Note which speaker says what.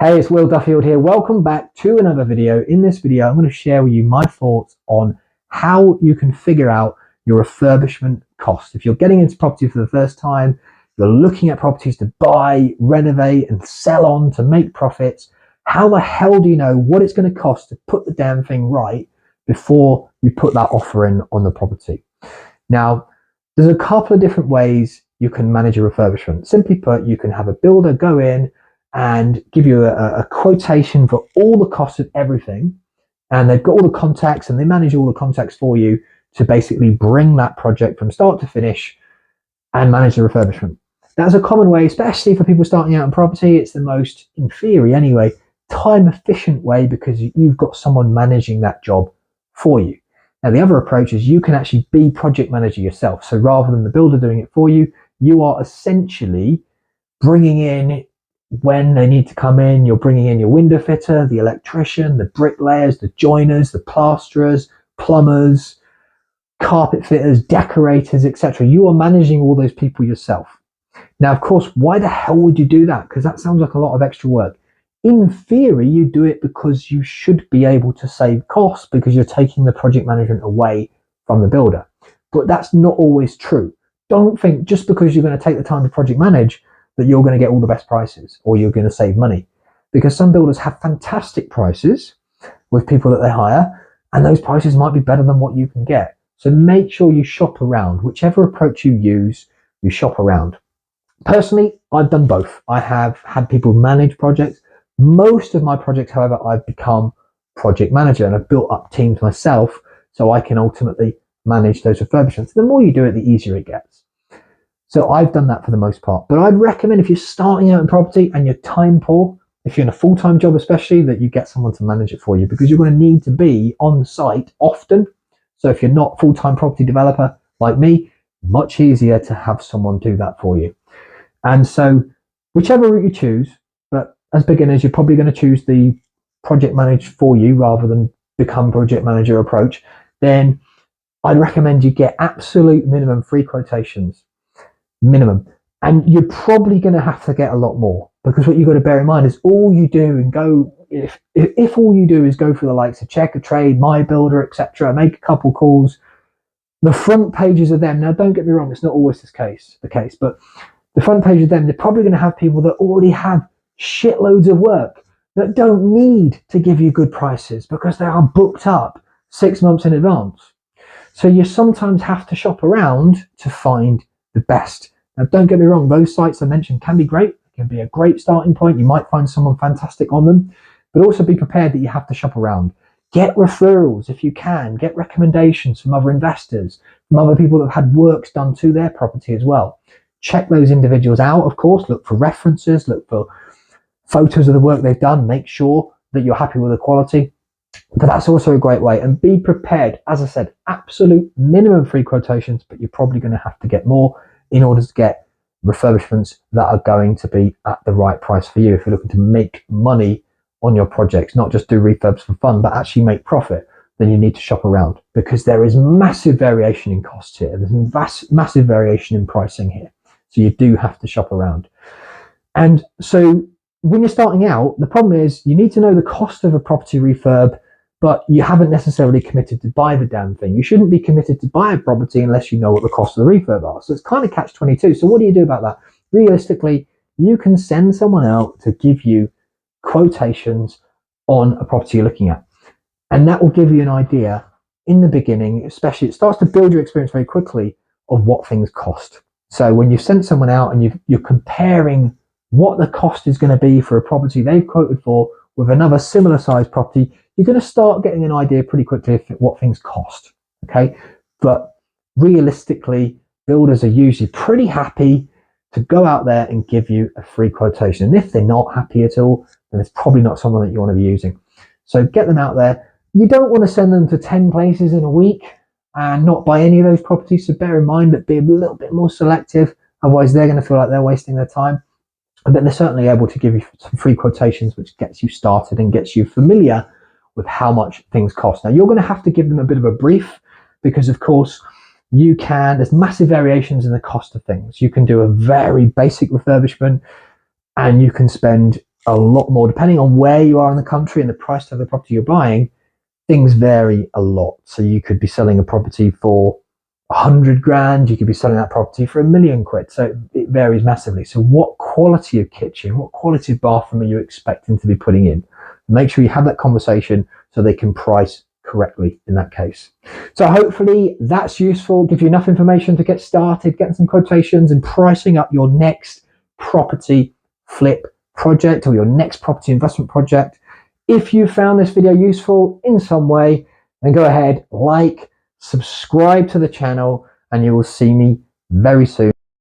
Speaker 1: Hey, it's Will Duffield here. Welcome back to another video. In this video, I'm going to share with you my thoughts on how you can figure out your refurbishment cost. If you're getting into property for the first time, you're looking at properties to buy, renovate, and sell on to make profits, how the hell do you know what it's going to cost to put the damn thing right before you put that offer in on the property? Now, there's a couple of different ways you can manage a refurbishment. Simply put, you can have a builder go in and give you a quotation for all the costs of everything, and they've got all the contacts and they manage all the contacts for you to basically bring that project from start to finish and manage the refurbishment. That's a common way, especially for people starting out in property. It's the most, in theory anyway, time efficient way because you've got someone managing that job for you. Now, the other approach is you can actually be project manager yourself. So rather than the builder doing it for you, you are essentially bringing in, when they need to come in, you're bringing in your window fitter, the electrician, the bricklayers, the joiners, the plasterers, plumbers, carpet fitters, decorators, etc. You are managing all those people yourself. Now, of course, why the hell would you do that? Because that sounds like a lot of extra work. In theory, you do it because you should be able to save costs because you're taking the project management away from the builder. But that's not always true. Don't think just because you're going to take the time to project manage that you're going to get all the best prices or you're going to save money, because some builders have fantastic prices with people that they hire, and those prices might be better than what you can get. So make sure you shop around. Whichever approach you use, you shop around. Personally, I've done both. I have had people manage projects. Most of my projects, however, I've become project manager and I've built up teams myself so I can ultimately manage those refurbishments. The more you do it, the easier it gets. So I've done that for the most part. But I'd recommend, if you're starting out in property and you're time poor, if you're in a full-time job especially, that you get someone to manage it for you, because you're going to need to be on site often. So if you're not a full-time property developer like me, much easier to have someone do that for you. And so whichever route you choose, but as beginners, you're probably going to choose the project manage for you rather than become project manager approach. Then I'd recommend you get absolute minimum 3 quotations. Minimum. And you're probably going to have to get a lot more, because what you've got to bear in mind is all you do and go, if all you do is go for the likes of Check a Trade, My Builder, etc., make a couple calls, the front pages of them, now don't get me wrong, it's not always the case, but the front page of them, they're probably going to have people that already have shitloads of work that don't need to give you good prices because they are booked up 6 months in advance. So you sometimes have to shop around to find the best. Now, don't get me wrong, those sites I mentioned can be great. It can be a great starting point. You might find someone fantastic on them, but also be prepared that you have to shop around. Get referrals if you can. Get recommendations from other investors, from other people that have had works done to their property as well. Check those individuals out, of course. Look for references, look for photos of the work they've done. Make sure that you're happy with the quality. But that's also a great way. And be prepared. As I said, absolute minimum 3 quotations, but you're probably going to have to get more in order to get refurbishments that are going to be at the right price for you. If you're looking to make money on your projects, not just do refurbs for fun, but actually make profit, then you need to shop around, because there is massive variation in costs here. There's massive variation in pricing here. So you do have to shop around. And so when you're starting out, the problem is you need to know the cost of a property refurb, but you haven't necessarily committed to buy the damn thing. You shouldn't be committed to buy a property unless you know what the cost of the refurb are. So it's kind of catch-22. So what do you do about that? Realistically, you can send someone out to give you quotations on a property you're looking at. And that will give you an idea in the beginning, especially, it starts to build your experience very quickly of what things cost. So when you've sent someone out and you're comparing what the cost is going to be for a property they've quoted for with another similar size property, you're going to start getting an idea pretty quickly of what things cost. Okay, but realistically, builders are usually pretty happy to go out there and give you a free quotation. And if they're not happy at all, then it's probably not someone that you want to be using. So get them out there. You don't want to send them to 10 places in a week and not buy any of those properties. So bear in mind that be a little bit more selective. Otherwise, they're going to feel like they're wasting their time. But they're certainly able to give you some free quotations, which gets you started and gets you familiar with how much things cost. Now, you're going to have to give them a bit of a brief, because, of course, there's massive variations in the cost of things. You can do a very basic refurbishment and you can spend a lot more. Depending on where you are in the country and the price of the property you're buying, things vary a lot. So you could be selling a property for 100 grand, you could be selling that property for £1 million. So it varies massively. So what quality of kitchen, what quality of bathroom are you expecting to be putting in? Make sure you have that conversation so they can price correctly in that case. So hopefully that's useful, give you enough information to get started, getting some quotations and pricing up your next property flip project or your next property investment project. If you found this video useful in some way, then go ahead, like, subscribe to the channel, and you will see me very soon.